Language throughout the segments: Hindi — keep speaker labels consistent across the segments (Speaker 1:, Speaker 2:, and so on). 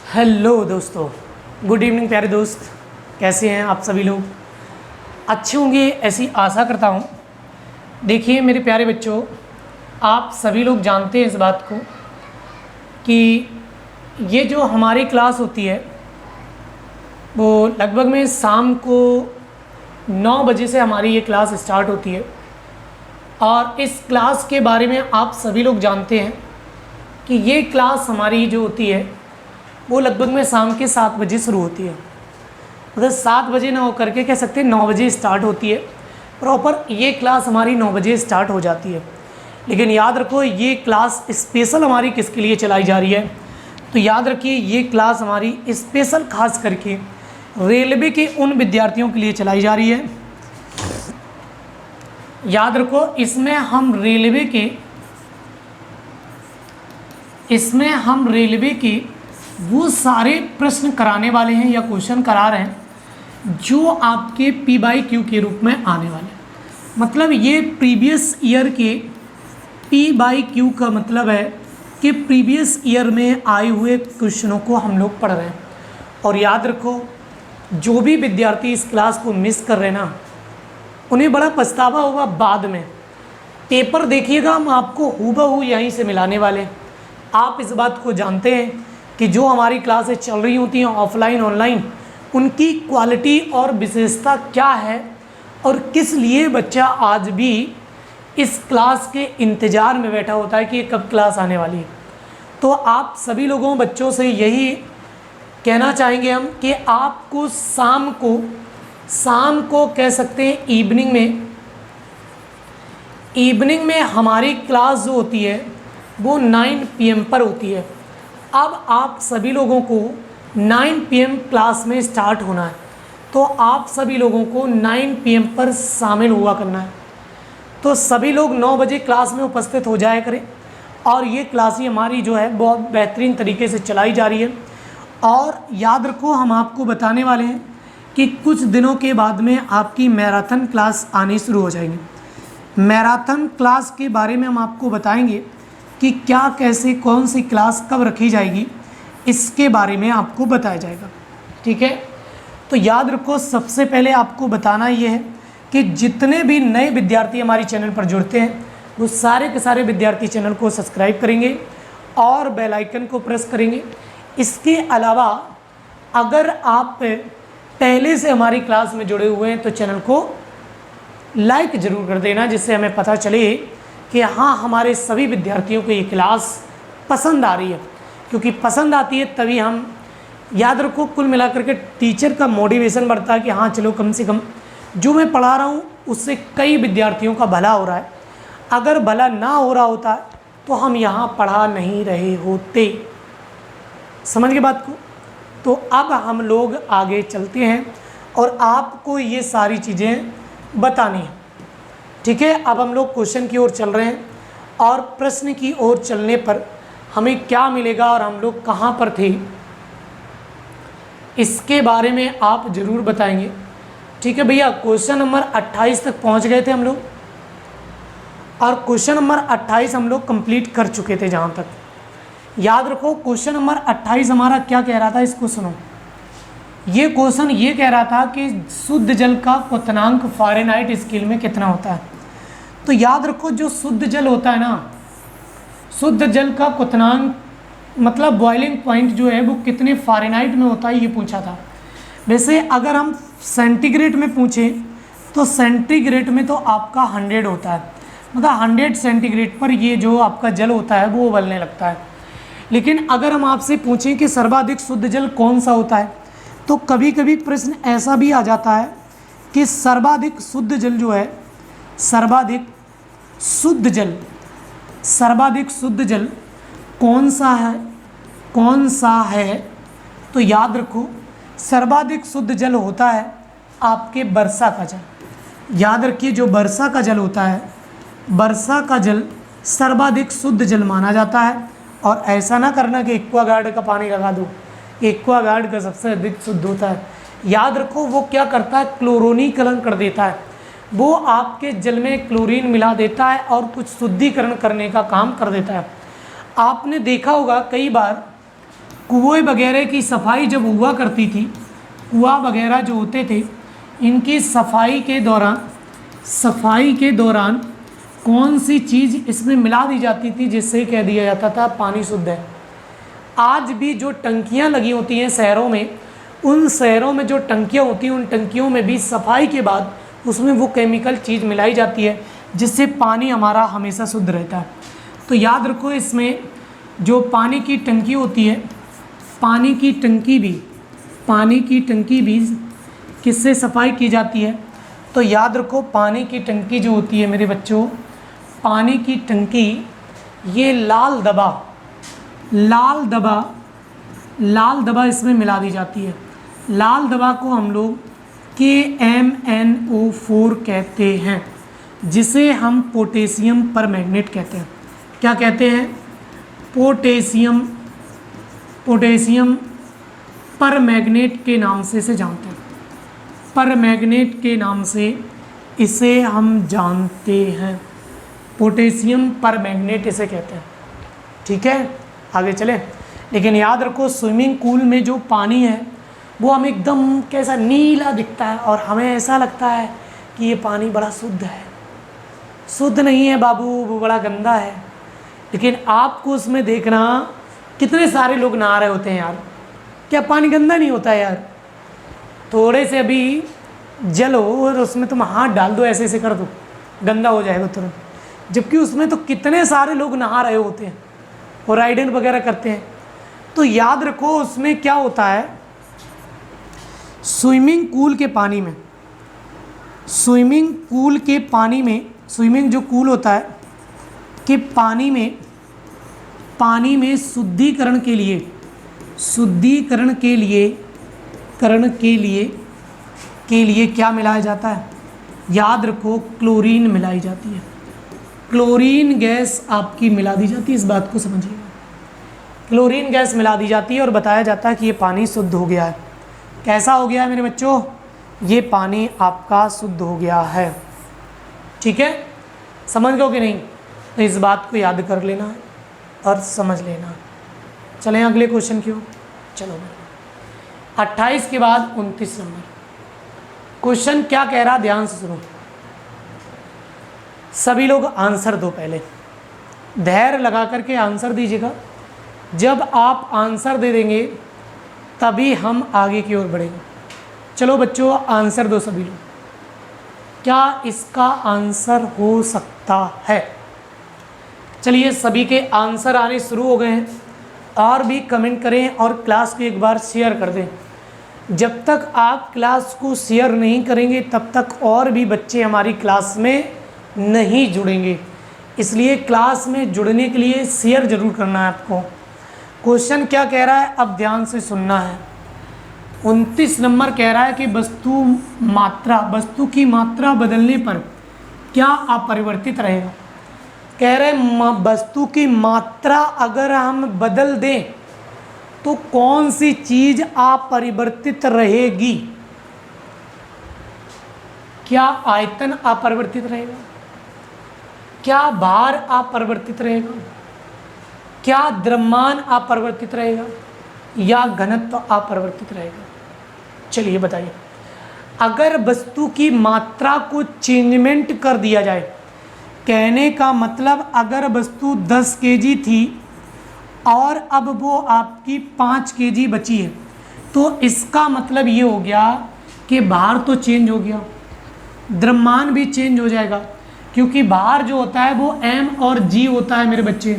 Speaker 1: हेलो दोस्तों, गुड इवनिंग प्यारे दोस्त। कैसे हैं आप सभी लोग? अच्छे होंगे ऐसी आशा करता हूँ। देखिए मेरे प्यारे बच्चों, आप सभी लोग जानते हैं इस बात को कि ये जो हमारी क्लास होती है वो लगभग में शाम को 9 बजे से हमारी ये क्लास स्टार्ट होती है। और इस क्लास के बारे में आप सभी लोग जानते हैं कि ये क्लास हमारी जो होती है वो लगभग में शाम के 7 बजे शुरू होती है। मतलब 7 बजे ना हो करके कह सकते हैं 9 बजे स्टार्ट होती है। प्रॉपर ये क्लास हमारी 9 बजे स्टार्ट हो जाती है। लेकिन याद रखो ये क्लास स्पेशल हमारी किसके लिए चलाई जा रही है? तो याद रखिए ये क्लास हमारी स्पेशल खास करके रेलवे के उन विद्यार्थियों के लिए चलाई जा रही है। याद रखो इसमें हम रेलवे के वो सारे प्रश्न कराने वाले हैं या क्वेश्चन करा रहे हैं जो आपके P/Q के रूप में आने वाले हैं। मतलब ये प्रीवियस ईयर के P/Q का मतलब है कि प्रीवियस ईयर में आए हुए क्वेश्चनों को हम लोग पढ़ रहे हैं। और याद रखो जो भी विद्यार्थी इस क्लास को मिस कर रहे हैं ना, उन्हें बड़ा पछतावा होगा बाद में। पेपर देखिएगा हम आपको हूबहू यहीं से मिलाने वाले हैं। आप इस बात को जानते हैं कि जो हमारी क्लासें चल रही होती हैं ऑफलाइन ऑनलाइन, उनकी क्वालिटी और विशेषता क्या है और किस लिए बच्चा आज भी इस क्लास के इंतज़ार में बैठा होता है कि कब क्लास आने वाली है। तो आप सभी लोगों बच्चों से यही कहना चाहेंगे हम कि आपको शाम को कह सकते हैं इवनिंग में हमारी क्लास जो होती है वो 9 PM पर होती है। अब आप सभी लोगों को 9 PM क्लास में स्टार्ट होना है, तो आप सभी लोगों को 9 PM पर शामिल हुआ करना है। तो सभी लोग 9 बजे क्लास में उपस्थित हो जाया करें। और ये क्लास ही हमारी जो है बहुत बेहतरीन तरीके से चलाई जा रही है। और याद रखो हम आपको बताने वाले हैं कि कुछ दिनों के बाद में आपकी मैराथन क्लास आनी शुरू हो जाएंगी। मैराथन क्लास के बारे में हम आपको बताएंगे कि क्या कैसे कौन सी क्लास कब रखी जाएगी, इसके बारे में आपको बताया जाएगा। ठीक है, तो याद रखो सबसे पहले आपको बताना ये है कि जितने भी नए विद्यार्थी हमारे चैनल पर जुड़ते हैं वो सारे के सारे विद्यार्थी चैनल को सब्सक्राइब करेंगे और बेल आइकन को प्रेस करेंगे। इसके अलावा अगर आप पहले से हमारी क्लास में जुड़े हुए हैं तो चैनल को लाइक ज़रूर कर देना, जिससे हमें पता चले कि हाँ हमारे सभी विद्यार्थियों को ये क्लास पसंद आ रही है। क्योंकि पसंद आती है तभी हम, याद रखो कुल मिलाकर के टीचर का मोटिवेशन बढ़ता है कि हाँ चलो कम से कम जो मैं पढ़ा रहा हूँ उससे कई विद्यार्थियों का भला हो रहा है। अगर भला ना हो रहा होता तो हम यहाँ पढ़ा नहीं रहे होते। समझ गए बात को? तो अब हम लोग आगे चलते हैं और आपको ये सारी चीज़ें बतानी है। ठीक है, अब हम लोग क्वेश्चन की ओर चल रहे हैं और प्रश्न की ओर चलने पर हमें क्या मिलेगा और हम लोग कहाँ पर थे इसके बारे में आप ज़रूर बताएंगे। ठीक है भैया, क्वेश्चन नंबर 28 तक पहुँच गए थे हम लोग और क्वेश्चन नंबर 28 हम लोग कंप्लीट कर चुके थे। जहाँ तक याद रखो क्वेश्चन नंबर 28 हमारा क्या कह रहा था, इसको सुनो। ये क्वेश्चन ये कह रहा था कि शुद्ध जल का क्वथनांक फ़ारेनहाइट स्केल में कितना होता है। तो याद रखो जो शुद्ध जल होता है ना, शुद्ध जल का क्वथनांक मतलब बॉइलिंग पॉइंट जो है वो कितने फ़ारेनहाइट में होता है ये पूछा था। वैसे अगर हम सेंटीग्रेड में पूछें तो सेंटीग्रेड में तो आपका 100 होता है। मतलब 100 सेंटीग्रेड पर ये जो आपका जल होता है वो उबलने लगता है। लेकिन अगर हम आपसे पूछें कि सर्वाधिक शुद्ध जल कौन सा होता है, तो कभी कभी प्रश्न ऐसा भी आ जाता है कि सर्वाधिक शुद्ध जल जो है, सर्वाधिक शुद्ध जल कौन सा है। तो याद रखो सर्वाधिक शुद्ध जल होता है आपके वर्षा का जल। याद रखिए जो वर्षा का जल होता है, वर्षा का जल सर्वाधिक शुद्ध जल माना जाता है। और ऐसा ना करना कि एक्वागार्ड का पानी लगा दो, एक्वागार्ड का सबसे अधिक शुद्ध होता है। याद रखो वो क्या करता है, क्लोरोनीकरण कर देता है। वो आपके जल में क्लोरीन मिला देता है और कुछ शुद्धिकरण करने का काम कर देता है। आपने देखा होगा कई बार कुएं वगैरह की सफाई जब हुआ करती थी, कुआं वगैरह जो होते थे, इनकी सफाई के दौरान कौन सी चीज़ इसमें मिला दी जाती थी जिससे कह दिया जाता था पानी शुद्ध है। आज भी जो टंकियां लगी होती हैं शहरों में, उन शहरों में जो टंकियां होती हैं, उन टंकियों में भी सफाई के बाद उसमें वो केमिकल चीज़ मिलाई जाती है जिससे पानी हमारा हमेशा शुद्ध रहता है। तो याद रखो, इसमें जो पानी की टंकी होती है, पानी की टंकी भी किससे सफाई की जाती है? तो याद रखो, पानी की टंकी जो होती है मेरे बच्चों, पानी की टंकी, ये लाल दवा इसमें मिला दी जाती है। लाल दवा को हम लोग KMnO4 कहते हैं, जिसे हम पोटेशियम परमैंगनेट कहते हैं। क्या कहते हैं? पोटेशियम परमैंगनेट के नाम से इसे जानते हैं। परमैंगनेट के नाम से इसे हम जानते हैं, पोटेशियम परमैंगनेट इसे कहते हैं। ठीक है, आगे चले। लेकिन याद रखो, स्विमिंग पूल में जो पानी है वो हमें एकदम कैसा नीला दिखता है और हमें ऐसा लगता है कि ये पानी बड़ा शुद्ध है। शुद्ध नहीं है बाबू, वो बड़ा गंदा है। लेकिन आपको उसमें देखना, कितने सारे लोग नहा रहे होते हैं यार। क्या पानी गंदा नहीं होता है यार? थोड़े से अभी जल हो और उसमें तुम हाथ डाल दो, ऐसे ऐसे कर दो, गंदा हो जाएगा तुरंत। जबकि उसमें तो कितने सारे लोग नहा रहे होते हैं और राइडिंग वगैरह करते हैं। तो याद रखो, उसमें क्या होता है, स्विमिंग पूल के पानी में, स्विमिंग जो पूल होता है कि पानी में शुद्धिकरण के लिए क्या मिलाया जाता है? याद रखो, क्लोरीन मिलाई जाती है। क्लोरीन गैस आपकी मिला दी जाती है, इस बात को समझिएगा। क्लोरीन गैस मिला दी जाती है और बताया जाता है कि ये पानी शुद्ध हो गया है। कैसा हो गया है मेरे बच्चों? ये पानी आपका शुद्ध हो गया है। ठीक है, समझ गए कि नहीं? तो इस बात को याद कर लेना है और समझ लेना है। चलें अगले क्वेश्चन की ओर। चलो, 28 के बाद 29 नंबर क्वेश्चन क्या कह रहा, ध्यान से सुनो। सभी लोग आंसर दो, पहले धैर्य लगा करके आंसर दीजिएगा। जब आप आंसर दे देंगे तभी हम आगे की ओर बढ़ेंगे। चलो बच्चों, आंसर दो सभी लोग। क्या इसका आंसर हो सकता है? चलिए, सभी के आंसर आने शुरू हो गए हैं। और भी कमेंट करें और क्लास को एक बार शेयर कर दें। जब तक आप क्लास को शेयर नहीं करेंगे तब तक और भी बच्चे हमारी क्लास में नहीं जुड़ेंगे। इसलिए क्लास में जुड़ने के लिए शेयर ज़रूर करना है आपको। क्वेश्चन क्या कह रहा है, अब ध्यान से सुनना है। 29 नंबर कह रहा है कि वस्तु की मात्रा बदलने पर क्या अपरिवर्तित रहेगा? कह रहे वस्तु की मात्रा अगर हम बदल दें तो कौन सी चीज अपरिवर्तित रहेगी? क्या आयतन अपरिवर्तित रहेगा? क्या भार अपरिवर्तित रहेगा? क्या द्रव्यमान अपरिवर्तित रहेगा या घनत्व अपरिवर्तित रहेगा? चलिए बताइए। अगर वस्तु की मात्रा को चेंजमेंट कर दिया जाए, कहने का मतलब अगर वस्तु 10 kg थी और अब वो आपकी 5 kg बची है, तो इसका मतलब ये हो गया कि भार तो चेंज हो गया, द्रव्यमान भी चेंज हो जाएगा, क्योंकि भार जो होता है वो m और g होता है मेरे बच्चे।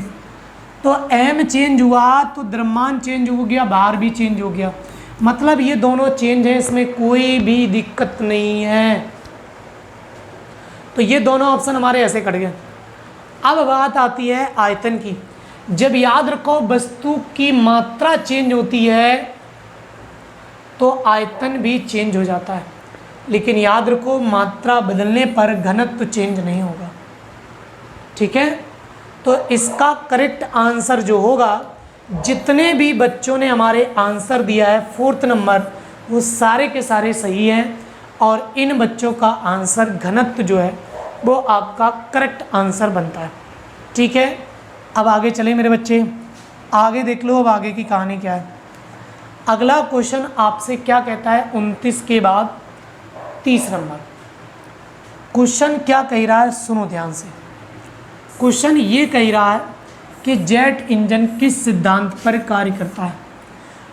Speaker 1: तो m चेंज हुआ तो द्रव्यमान चेंज हो गया, भार भी चेंज हो गया। मतलब ये दोनों चेंज है, इसमें कोई भी दिक्कत नहीं है। तो ये दोनों ऑप्शन हमारे ऐसे कट गए। अब बात आती है आयतन की। जब याद रखो वस्तु की मात्रा चेंज होती है तो आयतन भी चेंज हो जाता है, लेकिन याद रखो मात्रा बदलने पर घनत्व चेंज नहीं होगा। ठीक है, तो इसका करेक्ट आंसर जो होगा, जितने भी बच्चों ने हमारे आंसर दिया है 4th नंबर, वो सारे के सारे सही हैं और इन बच्चों का आंसर घनत्व जो है वो आपका करेक्ट आंसर बनता है। ठीक है, अब आगे चले मेरे बच्चे, आगे देख लो अब आगे की कहानी क्या है। अगला क्वेश्चन आपसे क्या कहता है 29 के बाद 30 नंबर। क्वेश्चन क्या कह रहा है, सुनो ध्यान से। क्वेश्चन ये कह रहा है कि जेट इंजन किस सिद्धांत पर कार्य करता है।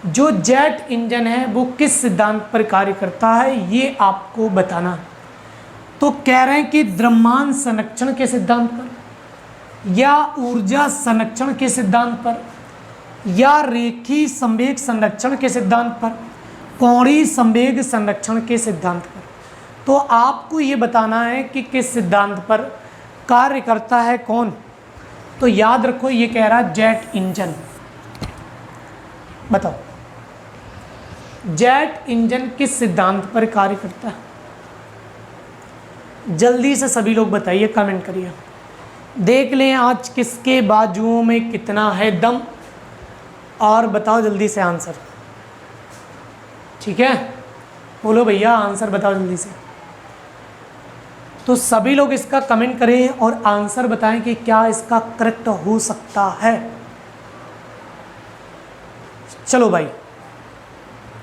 Speaker 1: जो जेट इंजन है वो किस सिद्धांत पर कार्य करता है ये आपको बताना है। तो कह रहे हैं कि द्रव्यमान संरक्षण के सिद्धांत पर, या ऊर्जा संरक्षण के सिद्धांत पर, या रेखीय संवेग संरक्षण के सिद्धांत पर, कोणीय संवेग संरक्षण के सिद्धांत पर। तो आपको ये बताना है कि किस सिद्धांत पर कार्य करता है कौन। तो याद रखो ये कह रहा है जेट इंजन। बताओ जेट इंजन किस सिद्धांत पर कार्य करता है। जल्दी से सभी लोग बताइए, कमेंट करिए। देख लें आज किसके बाजुओं में कितना है दम, और बताओ जल्दी से आंसर। ठीक है, बोलो भैया आंसर बताओ जल्दी से। तो सभी लोग इसका कमेंट करें और आंसर बताएं कि क्या इसका करेक्ट हो सकता है। चलो भाई,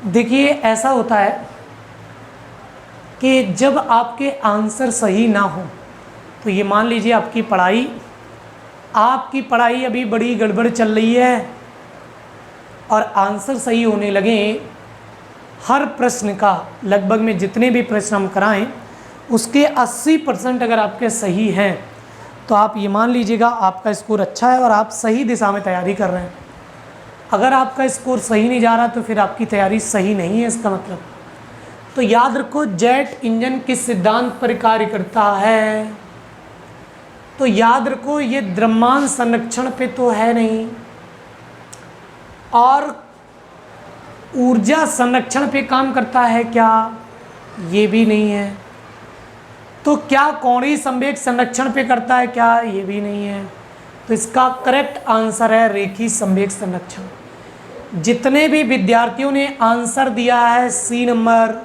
Speaker 1: देखिए ऐसा होता है कि जब आपके आंसर सही ना हो, तो ये मान लीजिए आपकी पढ़ाई अभी बड़ी गड़बड़ चल रही है और आंसर सही होने लगे, हर प्रश्न का लगभग में जितने भी प्रश्न हम कराएं उसके 80% अगर आपके सही हैं तो आप ये मान लीजिएगा आपका स्कोर अच्छा है और आप सही दिशा में तैयारी कर रहे हैं। अगर आपका स्कोर सही नहीं जा रहा तो फिर आपकी तैयारी सही नहीं है इसका मतलब। तो याद रखो जेट इंजन किस सिद्धांत पर कार्य करता है। तो याद रखो ये द्रव्यमान संरक्षण पे तो है नहीं, और ऊर्जा संरक्षण पे काम करता है क्या, ये भी नहीं है। तो क्या कोणीय संवेग संरक्षण पे करता है क्या, ये भी नहीं है। तो इसका करेक्ट आंसर है रेखीय संवेग संरक्षण। जितने भी विद्यार्थियों ने आंसर दिया है सी नंबर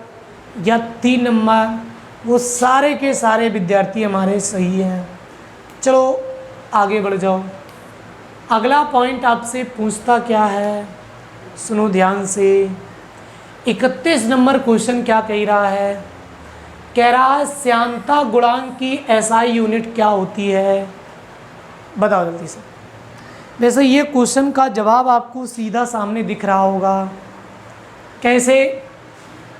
Speaker 1: या 3 नंबर, वो सारे के सारे विद्यार्थी हमारे सही हैं। चलो आगे बढ़ जाओ। अगला पॉइंट आपसे पूछता क्या है, सुनो ध्यान से। 31 नंबर क्वेश्चन क्या कह रहा है, कह रहा है श्यानता गुणांक की एसआई यूनिट क्या होती है। बताओ जल्दी से। वैसे ये क्वेश्चन का जवाब आपको सीधा सामने दिख रहा होगा। कैसे,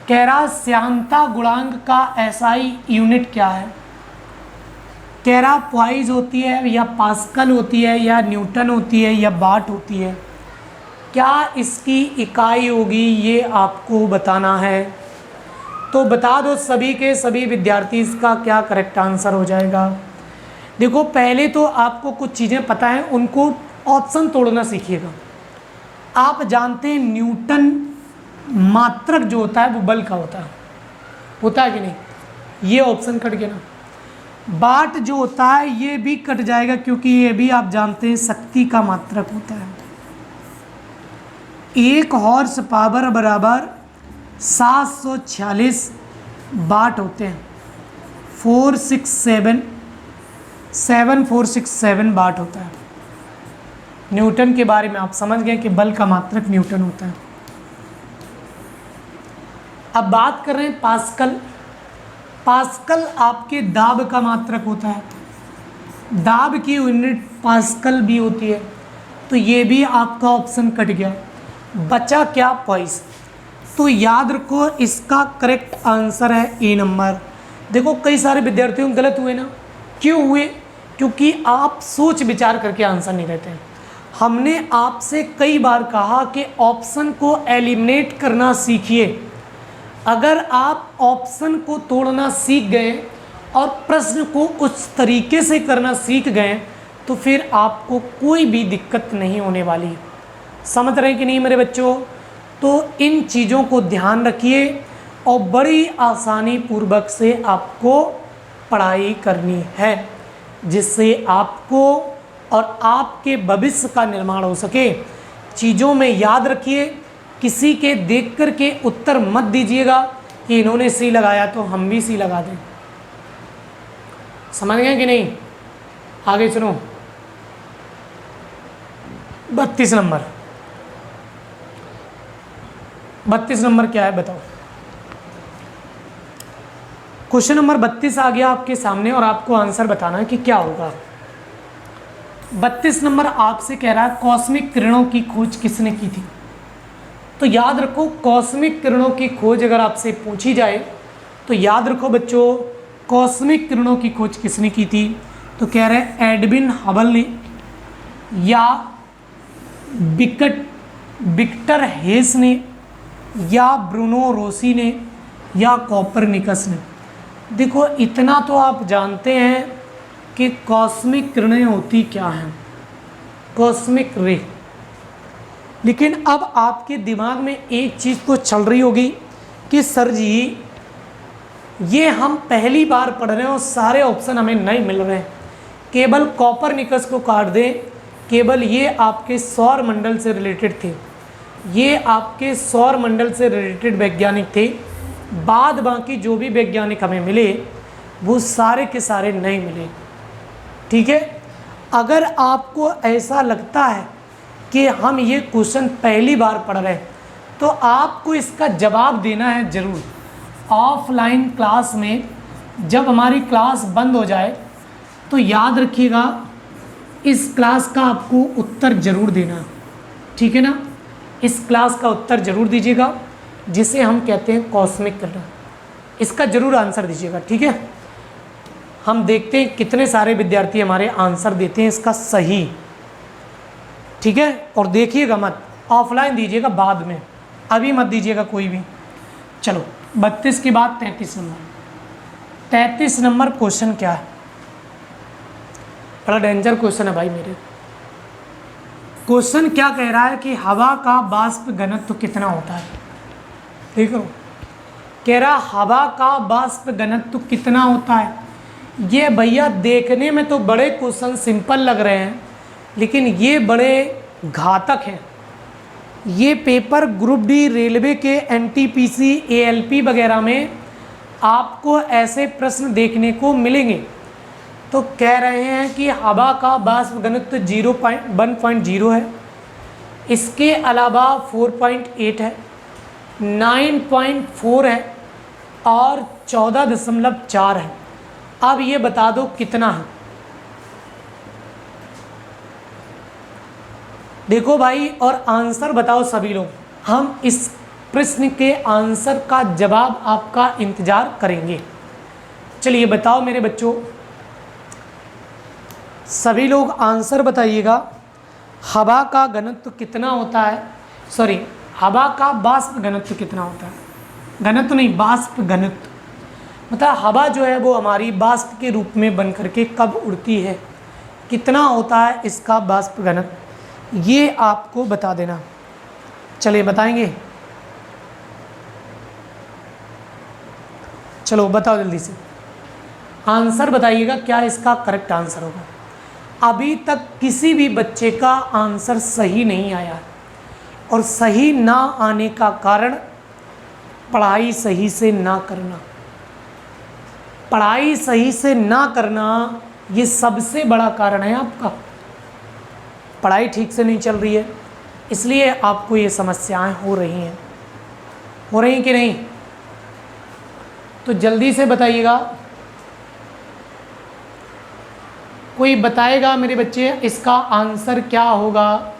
Speaker 1: कह रहा श्यानता गुणांक का एसआई यूनिट क्या है। कह रहा पॉइज होती है या पास्कल होती है या न्यूटन होती है या वाट होती है। क्या इसकी इकाई होगी ये आपको बताना है। तो बता दो सभी के सभी विद्यार्थी इसका क्या करेक्ट आंसर हो जाएगा। देखो पहले तो आपको कुछ चीज़ें पता हैं, उनको ऑप्शन तोड़ना सीखिएगा। आप जानते हैं न्यूटन मात्रक जो होता है वो बल का होता है कि नहीं, ये ऑप्शन कट गया ना। वाट जो होता है ये भी कट जाएगा क्योंकि ये भी आप जानते हैं शक्ति का मात्रक होता है। 1 हॉर्स पावर बराबर 746 वाट होते हैं। 7467 वाट होता है। न्यूटन के बारे में आप समझ गए कि बल का मात्रक न्यूटन होता है। अब बात कर रहे हैं पास्कल। पास्कल आपके दाब का मात्रक होता है। दाब की यूनिट पास्कल भी होती है। तो ये भी आपका ऑप्शन कट गया, बचा क्या, पॉइस। तो याद रखो इसका करेक्ट आंसर है ए नंबर। देखो कई सारे विद्यार्थियों गलत हुए ना, क्यों हुए, क्योंकि आप सोच विचार करके आंसर नहीं देते हैं। हमने आपसे कई बार कहा कि ऑप्शन को एलिमिनेट करना सीखिए। अगर आप ऑप्शन को तोड़ना सीख गए और प्रश्न को उस तरीके से करना सीख गए तो फिर आपको कोई भी दिक्कत नहीं होने वाली। समझ रहे हैं कि नहीं मेरे बच्चों। तो इन चीज़ों को ध्यान रखिए और बड़ी आसानी पूर्वक से आपको पढ़ाई करनी है, जिससे आपको और आपके भविष्य का निर्माण हो सके। चीज़ों में याद रखिए, किसी के देख कर के उत्तर मत दीजिएगा कि इन्होंने सी लगाया तो हम भी सी लगा दें। समझ गए कि नहीं। आगे सुनो, 32 नंबर। 32 नंबर क्या है बताओ। क्वेश्चन नंबर 32 आ गया आपके सामने और आपको आंसर बताना है कि क्या होगा। 32 नंबर आपसे कह रहा है कॉस्मिक किरणों की खोज किसने की थी। तो याद रखो, कॉस्मिक किरणों की खोज अगर आपसे पूछी जाए तो याद रखो बच्चों, कॉस्मिक किरणों की खोज किसने की थी। तो कह रहे हैं एडविन हबल ने, या विक्टर हेस ने, या ब्रूनो रोसी ने, या कोपरनिकस ने। देखो इतना तो आप जानते हैं कि कॉस्मिक किरणें होती क्या हैं, कॉस्मिक रे। लेकिन अब आपके दिमाग में एक चीज़ तो चल रही होगी कि सर जी ये हम पहली बार पढ़ रहे हैं और सारे ऑप्शन हमें नहीं मिल रहे हैं, केवल कोपरनिकस को काट दें, केवल ये आपके सौर मंडल से रिलेटेड थे, ये आपके सौर मंडल से रिलेटेड वैज्ञानिक थे, बाद बाकी जो भी वैज्ञानिक हमें मिले वो सारे के सारे नहीं मिले। ठीक है, अगर आपको ऐसा लगता है कि हम ये क्वेश्चन पहली बार पढ़ रहे हैं तो आपको इसका जवाब देना है ज़रूर। ऑफलाइन क्लास में जब हमारी क्लास बंद हो जाए तो याद रखिएगा इस क्लास का आपको उत्तर ज़रूर देना, ठीक है ना। इस क्लास का उत्तर ज़रूर दीजिएगा जिसे हम कहते हैं कॉस्मिक किरण, इसका ज़रूर आंसर दीजिएगा, ठीक है। हम देखते हैं कितने सारे विद्यार्थी हमारे आंसर देते हैं इसका सही, ठीक है। और देखिएगा मत, ऑफलाइन दीजिएगा बाद में, अभी मत दीजिएगा कोई भी। चलो 32 के बाद 33 नंबर। 33 नंबर क्वेश्चन क्या है, बड़ा डेंजर क्वेश्चन है भाई मेरे। क्वेश्चन क्या कह रहा है कि हवा का वाष्प घनत्व कितना होता है। देखो कह रहा हवा का वाष्प घनत्व कितना होता है। ये भैया देखने में तो बड़े क्वेश्चन सिंपल लग रहे हैं लेकिन ये बड़े घातक हैं। ये पेपर ग्रुप डी रेलवे के एनटीपीसी एएलपी वगैरह में आपको ऐसे प्रश्न देखने को मिलेंगे। तो कह रहे हैं कि हवा का वाष्प घनत्व 1.0 है, इसके अलावा 4.8 है, 9.4 है और 14.4 है। अब ये बता दो कितना है। देखो भाई और आंसर बताओ सभी लोग, हम इस प्रश्न के आंसर का जवाब आपका इंतज़ार करेंगे। चलिए बताओ मेरे बच्चों, सभी लोग आंसर बताइएगा। हवा का घनत्व कितना होता है, सॉरी हवा का वाष्प घनत्व कितना होता है, घनत्व नहीं वाष्प घनत्व, मतलब हवा जो है वो हमारी वाष्प के रूप में बन करके कब उड़ती है, कितना होता है इसका वाष्प घनत्व, ये आपको बता देना। चलिए बताएंगे, चलो बताओ जल्दी से आंसर बताइएगा क्या इसका करेक्ट आंसर होगा। अभी तक किसी भी बच्चे का आंसर सही नहीं आया और सही ना आने का कारण पढ़ाई सही से ना करना। पढ़ाई सही से ना करना ये सबसे बड़ा कारण है आपका। पढ़ाई ठीक से नहीं चल रही है इसलिए आपको ये समस्याएं हो रही हैं, हो रही कि नहीं। तो जल्दी से बताइएगा, कोई बताएगा मेरे बच्चे इसका आंसर क्या होगा।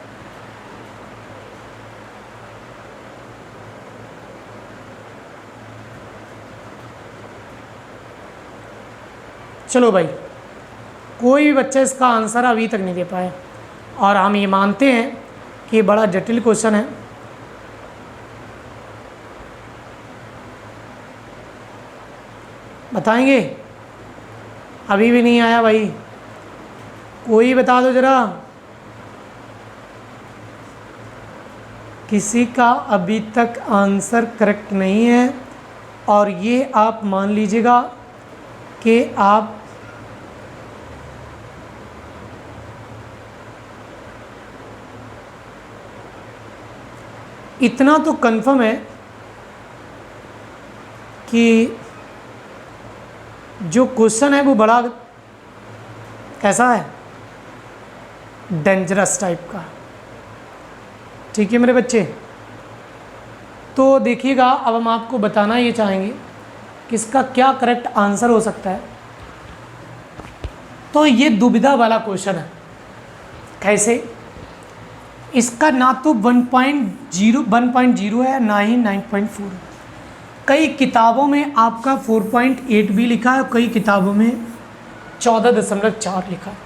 Speaker 1: चलो भाई, कोई भी बच्चा इसका आंसर अभी तक नहीं दे पाया और हम ये मानते हैं कि ये बड़ा जटिल क्वेश्चन है। बताएंगे, अभी भी नहीं आया भाई, कोई बता दो जरा। किसी का अभी तक आंसर करेक्ट नहीं है और ये आप मान लीजिएगा कि आप इतना तो कंफर्म है कि जो क्वेश्चन है वो बड़ा कैसा है, डेंजरस टाइप का। ठीक है मेरे बच्चे, तो देखिएगा, अब हम आपको बताना ये चाहेंगे कि इसका क्या करेक्ट आंसर हो सकता है। तो ये दुविधा वाला क्वेश्चन है। कैसे? इसका ना तो 1.0 है, ना ही 9.4 है। कई किताबों में आपका 4.8 भी लिखा है, कई किताबों में 14.4 लिखा है।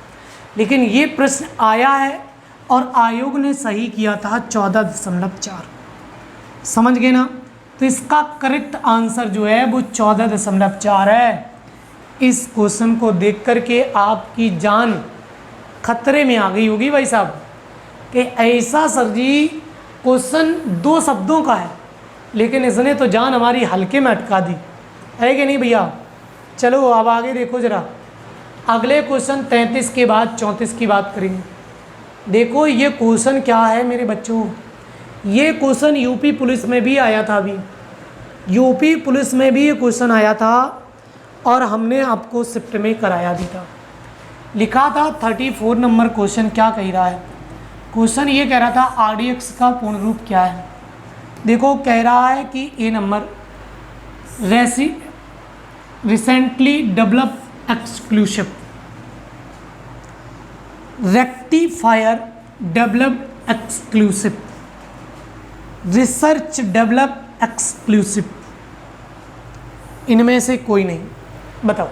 Speaker 1: लेकिन ये प्रश्न आया है और आयोग ने सही किया था 14.4। समझ गए ना? तो इसका करेक्ट आंसर जो है वो 14.4 है। इस क्वेश्चन को देख करके आपकी जान खतरे में आ गई होगी भाई साहब, कि ऐसा सर जी क्वेश्चन 2 शब्दों का है, लेकिन इसने तो जान हमारी हल्के में अटका दी है कि नहीं भैया। चलो अब आगे देखो ज़रा, अगले क्वेश्चन 33 के बाद 34 की बात करेंगे। देखो ये क्वेश्चन क्या है मेरे बच्चों, ये क्वेश्चन यूपी पुलिस में भी आया था। अभी यूपी पुलिस में भी ये क्वेश्चन आया था और हमने आपको शिफ्ट में कराया भी था। लिखा था 34 नंबर क्वेश्चन। क्या कह रहा है क्वेश्चन? ये कह रहा था आरडीएक्स का पूर्ण रूप क्या है। देखो कह रहा है कि a number recently develop exclusive rectifier develop exclusive research develop exclusive, इनमें से कोई नहीं। बताओ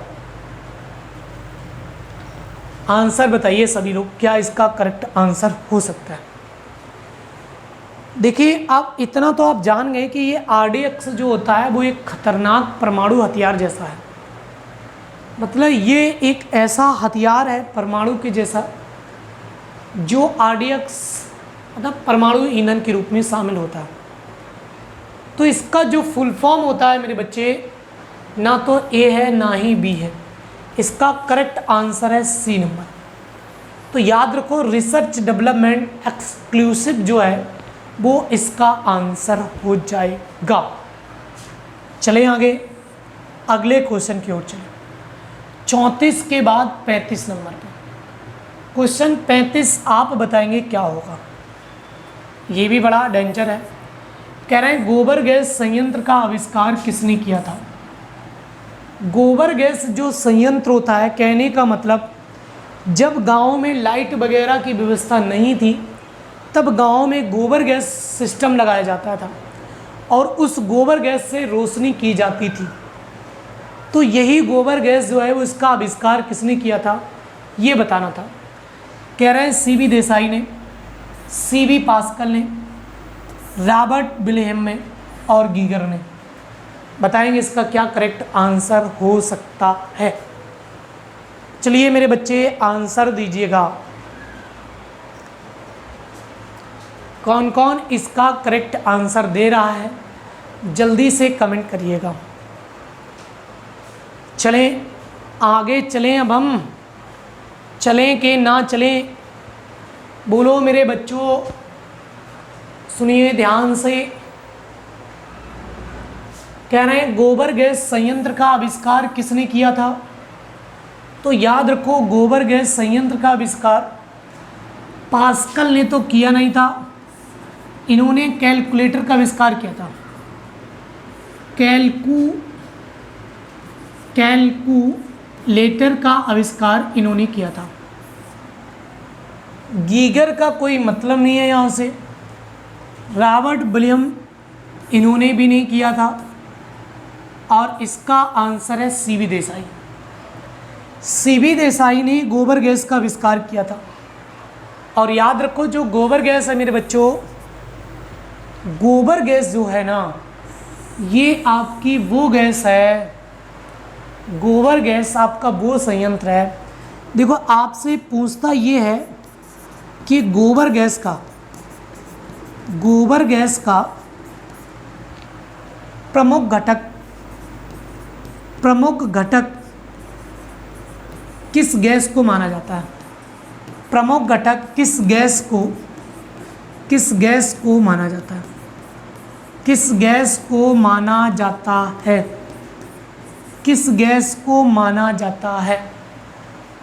Speaker 1: आंसर बताइए सभी लोग, क्या इसका करेक्ट आंसर हो सकता है? देखिए अब इतना तो आप जान गए कि ये आरडीएक्स जो होता है वो एक खतरनाक परमाणु हथियार जैसा है। मतलब ये एक ऐसा हथियार है परमाणु के जैसा जो आरडीएक्स मतलब परमाणु ईंधन के रूप में शामिल होता है। तो इसका जो फुल फॉर्म होता है मेरे बच्चे, ना तो ए है ना ही बी है, इसका करेक्ट आंसर है सी नंबर। तो याद रखो रिसर्च डेवलपमेंट एक्सक्लूसिव जो है वो इसका आंसर हो जाएगा। चले आगे अगले क्वेश्चन की ओर चले। 34 के बाद 35 नंबर पे क्वेश्चन 35 आप बताएंगे क्या होगा। ये भी बड़ा डेंजर है। कह रहे हैं गोबर गैस संयंत्र का आविष्कार किसने किया था। गोबर गैस जो संयंत्र होता है, कहने का मतलब जब गाँव में लाइट वगैरह की व्यवस्था नहीं थी तब गाँव में गोबर गैस सिस्टम लगाया जाता था और उस गोबर गैस से रोशनी की जाती थी। तो यही गोबर गैस जो है वो इसका आविष्कार किसने किया था ये बताना था। कह रहे हैं सीवी देसाई ने, सीवी पास्कल ने, रॉबर्ट विलियम ने और गीगर ने। बताएंगे इसका क्या करेक्ट आंसर हो सकता है। चलिए मेरे बच्चे आंसर दीजिएगा, कौन कौन इसका करेक्ट आंसर दे रहा है जल्दी से कमेंट करिएगा। चलें आगे चलें, अब हम चलें कि ना चलें, बोलो मेरे बच्चों, सुनिए ध्यान से। कह रहे हैं गोबर गैस संयंत्र का आविष्कार किसने किया था। तो याद रखो गोबर गैस संयंत्र का आविष्कार पास्कल ने तो किया नहीं था, इन्होंने कैलकुलेटर का आविष्कार किया था। कैलकुलेटर का आविष्कार इन्होंने किया था। गीगर का कोई मतलब नहीं है यहाँ से। रॉबर्ट विलियम इन्होंने भी नहीं किया था और इसका आंसर है सीवी देसाई। सीवी देसाई ने गोबर गैस का आविष्कार किया था। और याद रखो जो गोबर गैस है मेरे बच्चों, गोबर गैस जो है ना ये आपकी वो गैस है, गोबर गैस आपका वो संयंत्र है। देखो आपसे पूछता ये है कि गोबर गैस का प्रमुख घटक किस गैस को माना जाता है। प्रमुख घटक किस गैस को माना जाता है, किस गैस को माना जाता है।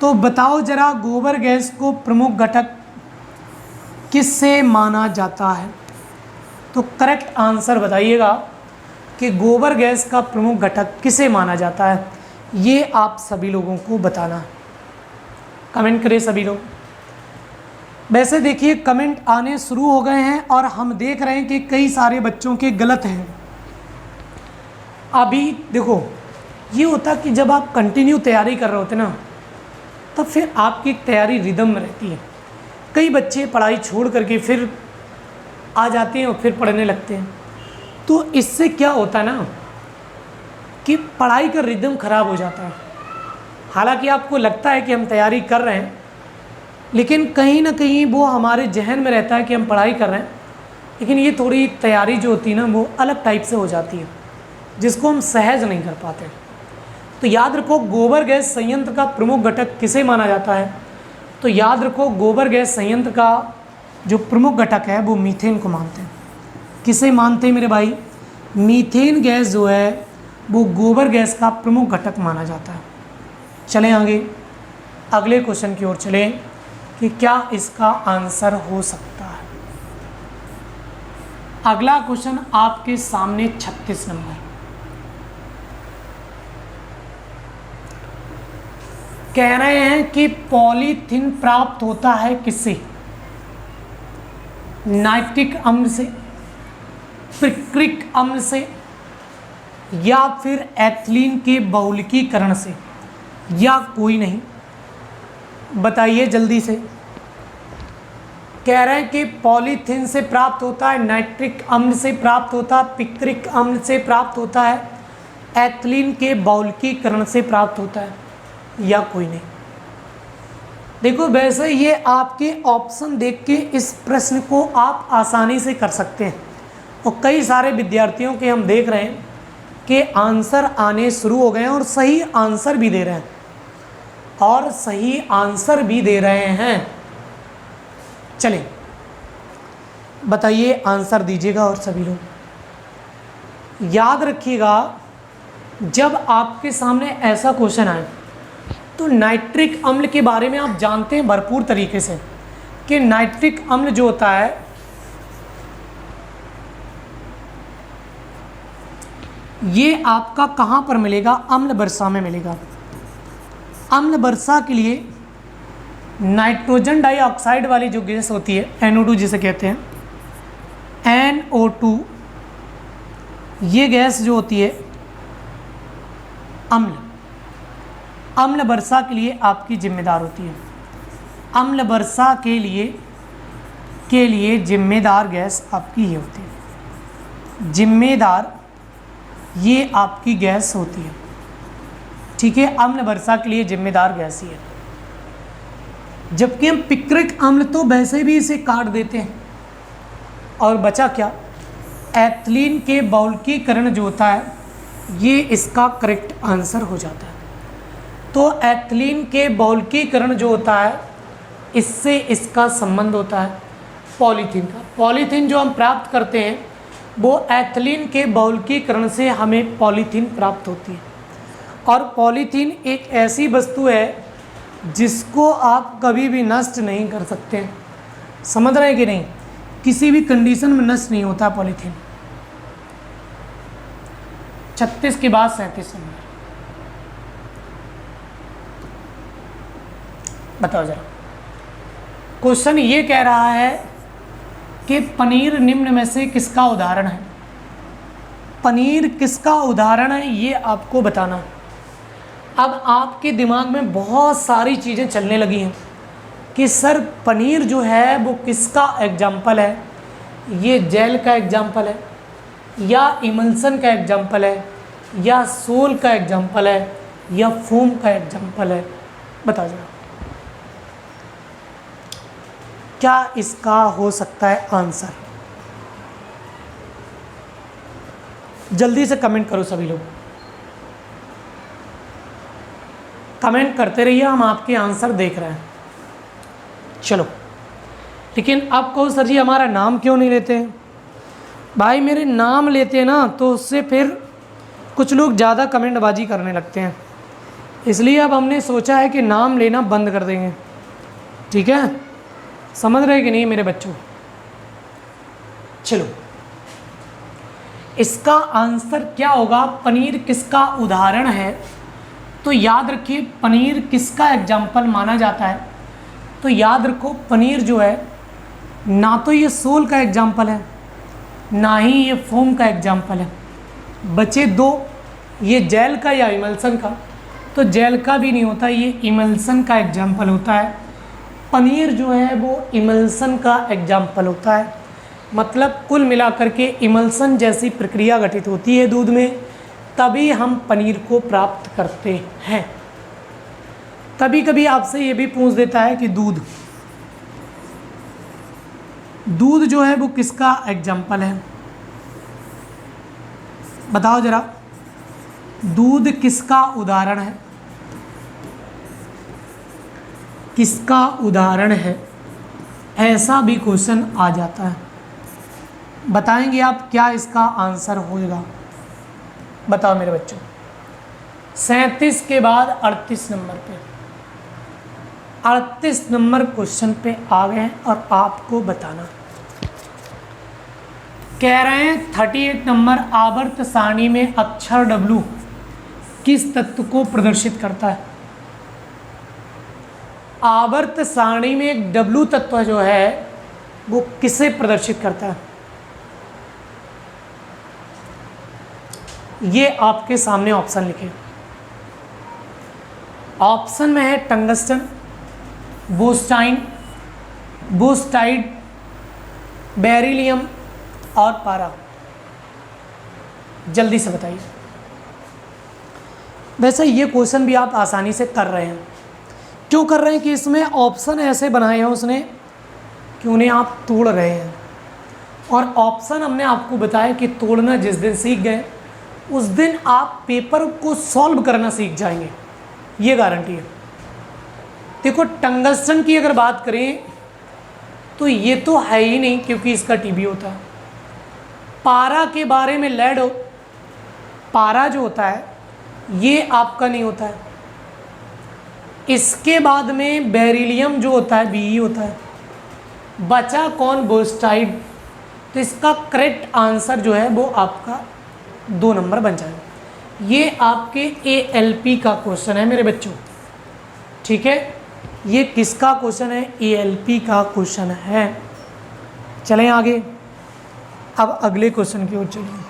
Speaker 1: तो बताओ जरा गोबर गैस को प्रमुख घटक किससे माना जाता है। तो करेक्ट आंसर बताइएगा कि गोबर गैस का प्रमुख घटक किसे माना जाता है, ये आप सभी लोगों को बताना। कमेंट करें सभी लोग। वैसे देखिए कमेंट आने शुरू हो गए हैं और हम देख रहे हैं कि कई सारे बच्चों के गलत हैं। अभी देखो ये होता कि जब आप कंटिन्यू तैयारी कर रहे होते ना, तब फिर आपकी तैयारी रिदम में रहती है। कई बच्चे पढ़ाई छोड़ करके फिर आ जाते हैं और फिर पढ़ने लगते हैं, तो इससे क्या होता है ना कि पढ़ाई का रिदम ख़राब हो जाता है। हालांकि आपको लगता है कि हम तैयारी कर रहे हैं, लेकिन कहीं ना कहीं वो हमारे जहन में रहता है कि हम पढ़ाई कर रहे हैं, लेकिन ये थोड़ी तैयारी जो होती है ना वो अलग टाइप से हो जाती है, जिसको हम सहज नहीं कर पाते। तो याद रखो गोबर गैस संयंत्र का प्रमुख घटक किसे माना जाता है, तो याद रखो गोबर गैस संयंत्र का जो प्रमुख घटक है वो मीथेन को मानते हैं। किसे मानते हैं मेरे भाई? मीथेन गैस जो है वो गोबर गैस का प्रमुख घटक माना जाता है। चलें आगे अगले क्वेश्चन की ओर चलें कि क्या इसका आंसर हो सकता है। अगला क्वेश्चन आपके सामने 36 नंबर कह रहे हैं कि पॉलीथीन प्राप्त होता है किससे? नाइट्रिक अम्ल से, पिक्रिक अम्ल से, या फिर एथिलीन के बहुलकीकरण से, या कोई नहीं। बताइए जल्दी से। कह रहे हैं कि पॉलीथीन से प्राप्त होता है, नाइट्रिक अम्ल से प्राप्त होता है, पिक्रिक अम्ल से प्राप्त होता है, एथिलीन के बहुलकीकरण से प्राप्त होता है, या कोई नहीं। देखो वैसे ये आपके ऑप्शन देख के इस प्रश्न को आप आसानी से कर सकते हैं, और कई सारे विद्यार्थियों के हम देख रहे हैं कि आंसर आने शुरू हो गए हैं और सही आंसर भी दे रहे हैं, चलें बताइए आंसर दीजिएगा। और सभी लोग याद रखिएगा जब आपके सामने ऐसा क्वेश्चन आए तो नाइट्रिक अम्ल के बारे में आप जानते हैं भरपूर तरीके से कि नाइट्रिक अम्ल जो होता है ये आपका कहाँ पर मिलेगा? अम्ल वर्षा में मिलेगा। अम्ल वर्षा के लिए नाइट्रोजन डाइऑक्साइड वाली जो गैस होती है NO2 जिसे कहते हैं, NO2, ये गैस जो होती है अम्ल वर्षा के लिए आपकी जिम्मेदार होती है। अम्ल वर्षा के लिए जिम्मेदार गैस आपकी ही होती है, जिम्मेदार ये आपकी गैस होती है, ठीक है। अम्ल वर्षा के लिए जिम्मेदार गैस ही है। जबकि हम पिक्रिक अम्ल तो वैसे भी इसे काट देते हैं, और बचा क्या? एथिलीन के बहुलकीकरण जो होता है ये इसका करेक्ट आंसर हो जाता है। तो एथिलीन के बहुलकीकरण जो होता है इससे इसका संबंध होता है पॉलीथीन का। पॉलीथीन जो हम प्राप्त करते हैं वो एथिलीन के बहुलकीकरण से हमें पॉलीथीन प्राप्त होती है। और पॉलीथीन एक ऐसी वस्तु है जिसको आप कभी भी नष्ट नहीं कर सकते हैं, समझ रहे हैं कि नहीं? किसी भी कंडीशन में नष्ट नहीं होता पॉलीथीन। 36 के बाद 37 नंबर बताओ जरा। क्वेश्चन ये कह रहा है कि पनीर निम्न में से किसका उदाहरण है? पनीर किसका उदाहरण है ये आपको बताना है। अब आपके दिमाग में बहुत सारी चीज़ें चलने लगी हैं कि सर पनीर जो है वो किसका एग्जाम्पल है? ये जेल का एग्जाम्पल है, या इमल्सन का एग्जाम्पल है, या सोल का एग्जाम्पल है, या फोम का एग्जाम्पल है? बता जरा क्या इसका हो सकता है आंसर? जल्दी से कमेंट करो सभी लोग, कमेंट करते रहिए, हम आपके आंसर देख रहे हैं। चलो, लेकिन अब कहो सर जी हमारा नाम क्यों नहीं लेते हैं? भाई मेरे नाम लेते हैं ना तो उससे फिर कुछ लोग ज़्यादा कमेंटबाजी करने लगते हैं, इसलिए अब हमने सोचा है कि नाम लेना बंद कर देंगे, ठीक है? समझ रहे कि नहीं मेरे बच्चों? चलो इसका आंसर क्या होगा? पनीर किसका उदाहरण है? तो याद रखिए पनीर किसका एग्जाम्पल माना जाता है? तो याद रखो पनीर जो है ना तो ये सोल का एग्जाम्पल है ना ही ये फोम का एग्जाम्पल है। बचे दो, ये जेल का या इमल्सन का। तो जेल का भी नहीं होता, ये इमल्सन का एग्जाम्पल होता है। पनीर जो है वो इमल्सन का एग्जाम्पल होता है। मतलब कुल मिलाकर के इमल्सन जैसी प्रक्रिया घटित होती है दूध में, तभी हम पनीर को प्राप्त करते हैं। कभी कभी आपसे ये भी पूछ देता है कि दूध जो है वो किसका एग्जाम्पल है? बताओ जरा, दूध किसका उदाहरण है? किसका उदाहरण है? ऐसा भी क्वेश्चन आ जाता है। बताएंगे आप क्या इसका आंसर होगा? बताओ मेरे बच्चों। 37 के बाद 38 नंबर पे, 38 नंबर क्वेश्चन पे आ गए हैं और आपको बताना कह रहे हैं 38 नंबर, आवर्त सारणी में अक्षर W किस तत्व को प्रदर्शित करता है? आवर्त सारणी में एक W तत्व जो है वो किसे प्रदर्शित करता है? ये आपके सामने ऑप्शन लिखे। ऑप्शन में है टंगस्टन, बोस्टाइन, बोस्टाइड, बेरिलियम और पारा। जल्दी से बताइए। वैसे ये क्वेश्चन भी आप आसानी से कर रहे हैं। क्यों कर रहे हैं कि इसमें ऑप्शन ऐसे बनाए हैं उसने कि उन्हें आप तोड़ रहे हैं। और ऑप्शन हमने आपको बताया कि तोड़ना जिस दिन सीख गए उस दिन आप पेपर को सॉल्व करना सीख जाएंगे, ये गारंटी है। देखो टंगस्टन की अगर बात करें तो ये तो है ही नहीं क्योंकि इसका टीबी होता है। पारा के बारे में लेड, पारा जो होता है ये आपका नहीं होता है। इसके बाद में बेरिलियम जो होता है Be होता है। बचा कौन? बोस्टाइड। तो इसका करेक्ट आंसर जो है वो आपका 2 नंबर बन जाएगा। ये आपके ALP का क्वेश्चन है मेरे बच्चों, ठीक है। ये किसका क्वेश्चन है? ALP का क्वेश्चन है। चलें आगे, अब अगले क्वेश्चन की ओर चलिए।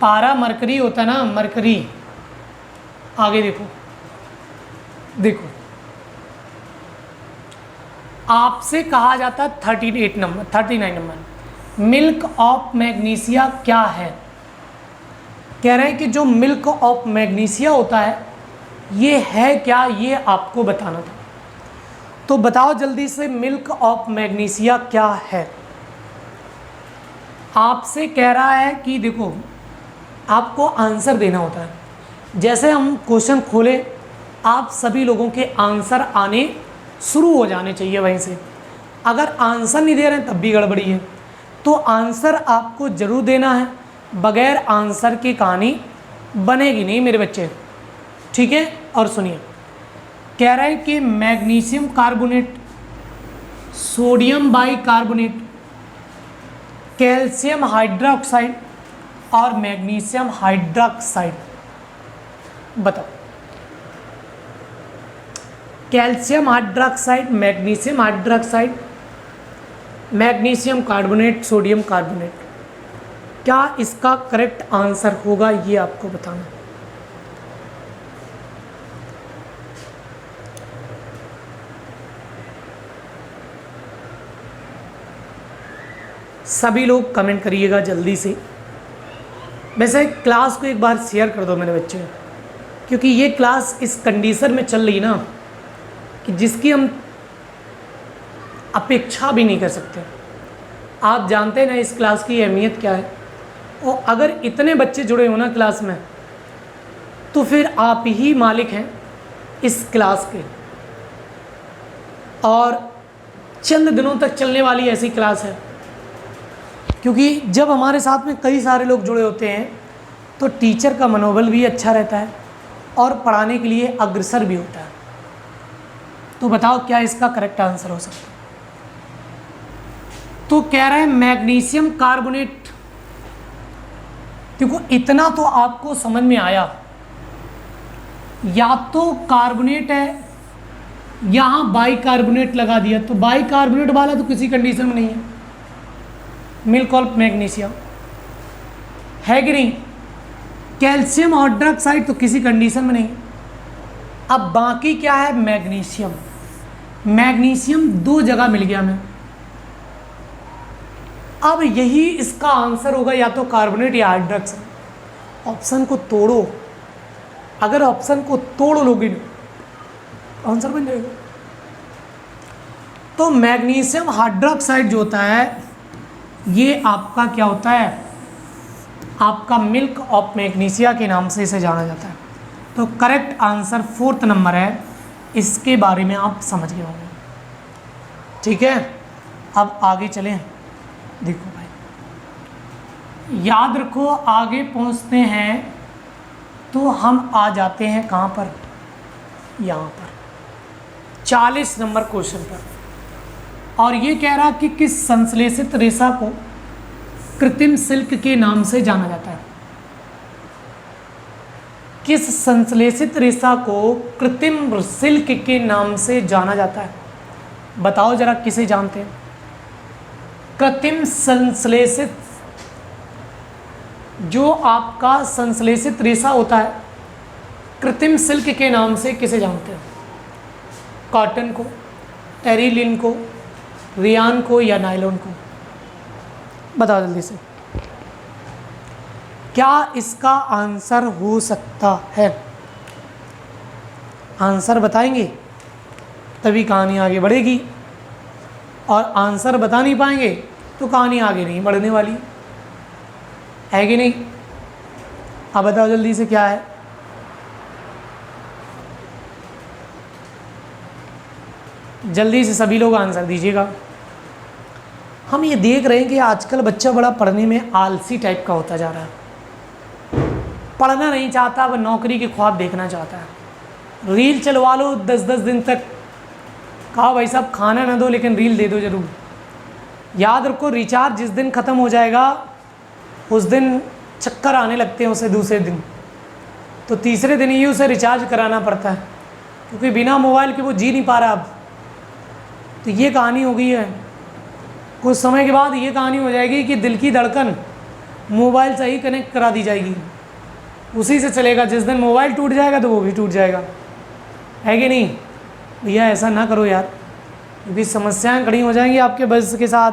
Speaker 1: पारा मरकरी होता है ना, मरकरी। आगे देखो, देखो आपसे कहा जाता है 39 नंबर, मिल्क ऑफ मैग्नीशिया क्या है? कह रहे हैं कि जो मिल्क ऑफ मैग्नीशिया होता है ये है क्या, ये आपको बताना था। तो बताओ जल्दी से, मिल्क ऑफ मैग्नीशिया क्या है? आपसे कह रहा है कि देखो आपको आंसर देना होता है। जैसे हम क्वेश्चन खोले आप सभी लोगों के आंसर आने शुरू हो जाने चाहिए वहीं से। अगर आंसर नहीं दे रहे हैं तब भी गड़बड़ी है। तो आंसर आपको ज़रूर देना है, बगैर आंसर की कहानी बनेगी नहीं मेरे बच्चे, ठीक है। और सुनिए, कह रहा है कि magnesium carbonate, sodium bicarbonate, calcium hydroxide और मैग्नीशियम हाइड्रोक्साइड। बताओ, calcium hydroxide, magnesium hydroxide, magnesium carbonate, sodium carbonate, क्या इसका करेक्ट आंसर होगा ये आपको बताना है। सभी लोग कमेंट करिएगा जल्दी से। वैसे क्लास को एक बार शेयर कर दो मेरे बच्चे, क्योंकि ये क्लास इस कंडीशन में चल रही ना कि जिसकी हम अपेक्षा भी नहीं कर सकते। आप जानते हैं ना इस क्लास की अहमियत क्या है। और अगर इतने बच्चे जुड़े हो ना क्लास में तो फिर आप ही मालिक हैं इस क्लास के। और चंद दिनों तक चलने वाली ऐसी क्लास है, क्योंकि जब हमारे साथ में कई सारे लोग जुड़े होते हैं तो टीचर का मनोबल भी अच्छा रहता है और पढ़ाने के लिए अग्रसर भी होता है। तो बताओ क्या इसका करेक्ट आंसर हो सकता है? तो कह रहे हैं मैग्नीशियम कार्बोनेट देखो इतना तो आपको समझ में आया, या तो कार्बोनेट है, यहाँ बाइकार्बोनेट लगा दिया, तो बाइकार्बोनेट वाला तो किसी कंडीशन में नहीं है, मिल्क और मैग्नीशियम है कि नहीं। कैल्शियम हाइड्रोक्साइड तो किसी कंडीशन में नहीं। अब बाकी क्या है, मैग्नीशियम। मैग्नीशियम 2 जगह मिल गया हमें। अब यही इसका आंसर होगा, या तो कार्बोनेट या हाइड्रोक्साइड। ऑप्शन को तोड़ो, अगर ऑप्शन को तोड़ लोगे ना आंसर बन जाएगा। तो मैग्नीशियम हाइड्रोक्साइड जो होता है ये आपका क्या होता है, आपका मिल्क ऑफ मैग्नीशिया के नाम से इसे जाना जाता है। तो करेक्ट आंसर 4th नंबर है, इसके बारे में आप समझ गए होंगे। ठीक है, अब आगे चलें। देखो भाई याद रखो, आगे पहुंचते हैं तो हम आ जाते हैं कहाँ पर, यहाँ पर 40 नंबर क्वेश्चन पर। और ये कह रहा कि किस संश्लेषित रेशा को कृत्रिम सिल्क के नाम से जाना जाता है। किस संश्लेषित रेशा को कृत्रिम सिल्क के नाम से जाना जाता है, बताओ जरा किसे जानते हैं। कृत्रिम संश्लेषित, जो आपका संश्लेषित रेशा होता है कृत्रिम सिल्क के नाम से किसे जानते हैं। कॉटन को, टेरिलिन को, रियान को या नायलॉन को, बताओ जल्दी से। क्या इसका आंसर हो सकता है, आंसर बताएंगे तभी कहानी आगे बढ़ेगी, और आंसर बता नहीं पाएंगे तो कहानी आगे नहीं बढ़ने वाली है कि नहीं। अब बताओ जल्दी से क्या है। जल्दी से सभी लोग आंसर दीजिएगा। हम ये देख रहे हैं कि आजकल बच्चा बड़ा पढ़ने में आलसी टाइप का होता जा रहा है, पढ़ना नहीं चाहता, वह नौकरी के ख्वाब देखना चाहता है। रील चलवा लो 10-10 दिन तक, कहा भाई साहब खाना ना दो लेकिन रील दे दो ज़रूर। याद रखो रिचार्ज जिस दिन ख़त्म हो जाएगा उस दिन चक्कर आने लगते हैं उसे दूसरे दिन, तो तीसरे दिन ही उसे रिचार्ज कराना पड़ता है, क्योंकि बिना मोबाइल के वो जी नहीं पा रहा अब। तो ये कहानी हो गई है। कुछ समय के बाद ये कहानी हो जाएगी कि दिल की धड़कन मोबाइल से ही कनेक्ट करा दी जाएगी, उसी से चलेगा। जिस दिन मोबाइल टूट जाएगा तो वो भी टूट जाएगा, है कि नहीं भैया। ऐसा ना करो यार, क्योंकि समस्याएं खड़ी हो जाएंगी आपके बस के साथ।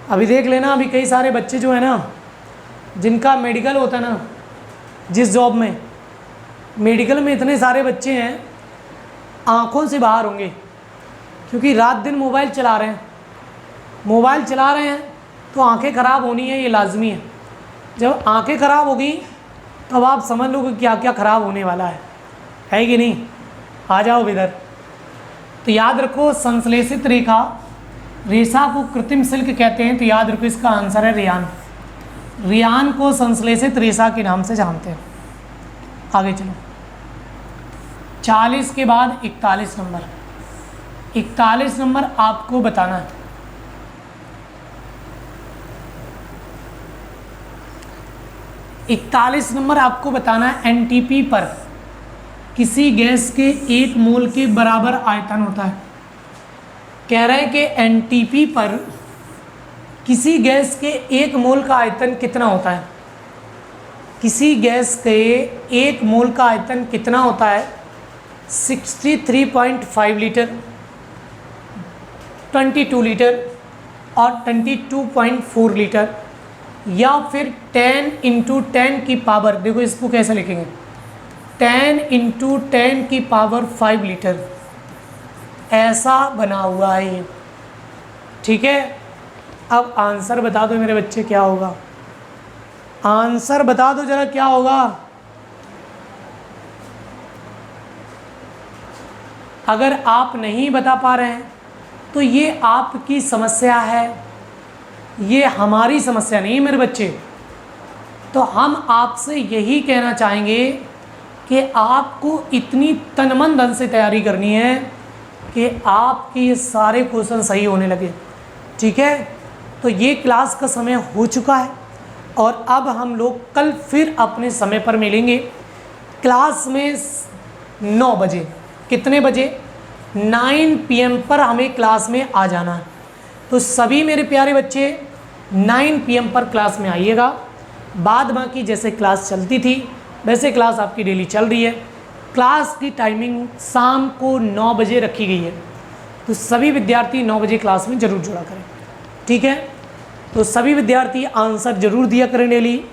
Speaker 1: अभी देख लेना, अभी कई सारे बच्चे जो है ना, जिनका मेडिकल होता है ना, जिस जॉब में मेडिकल में इतने सारे बच्चे हैं आँखों से बाहर होंगे, क्योंकि रात दिन मोबाइल चला रहे हैं। मोबाइल चला रहे हैं तो आंखें ख़राब होनी है, ये लाजमी है। जब आंखें ख़राब होगी तब आप समझ लो कि क्या क्या ख़राब होने वाला है कि नहीं। आ जाओ इधर। तो याद रखो संश्लेषित रेशा को कृत्रिम सिल्क कहते हैं, तो याद रखो इसका आंसर है रियान। रियान को संश्लेषित रेशा के नाम से जानते हैं। आगे चलो, 40 के बाद 41 नंबर। 41 नंबर आपको बताना है। इकतालीस नंबर आपको बताना है एनटीपी पर किसी गैस के 1 मोल के बराबर आयतन होता है। कह रहे हैं कि एनटीपी पर किसी गैस के 1 मोल का आयतन कितना होता है। किसी गैस के 1 मोल का आयतन कितना होता है, 63.5 लीटर, 22 लीटर और 22.4 लीटर, या फिर 10 × 10 की पावर, देखो इसको कैसे लिखेंगे, 10 × 10 की पावर 5 लीटर, ऐसा बना हुआ है ये। ठीक है, अब आंसर बता दो मेरे बच्चे क्या होगा, आंसर बता दो जरा क्या होगा। अगर आप नहीं बता पा रहे हैं तो ये आपकी समस्या है, ये हमारी समस्या नहीं है मेरे बच्चे। तो हम आपसे यही कहना चाहेंगे कि आपको इतनी तन-मन धन से तैयारी करनी है कि आपके ये सारे क्वेश्चन सही होने लगे। ठीक है, तो ये क्लास का समय हो चुका है। और अब हम लोग कल फिर अपने समय पर मिलेंगे क्लास में 9 बजे। कितने बजे? 9 PM पर हमें क्लास में आ जाना है। तो सभी मेरे प्यारे बच्चे 9 PM पर क्लास में आइएगा। बाद बाकी जैसे क्लास चलती थी वैसे क्लास आपकी डेली चल रही है। क्लास की टाइमिंग शाम को 9 बजे रखी गई है, तो सभी विद्यार्थी 9 बजे क्लास में ज़रूर जुड़ा करें, ठीक है। तो सभी विद्यार्थी आंसर ज़रूर दिया करें डेली,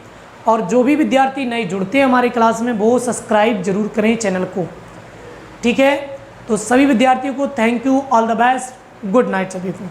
Speaker 1: और जो भी विद्यार्थी नए जुड़ते हैं हमारे क्लास में वो सब्सक्राइब जरूर करें चैनल को, ठीक है। तो सभी विद्यार्थियों को thank you, all the best, good night सभी को।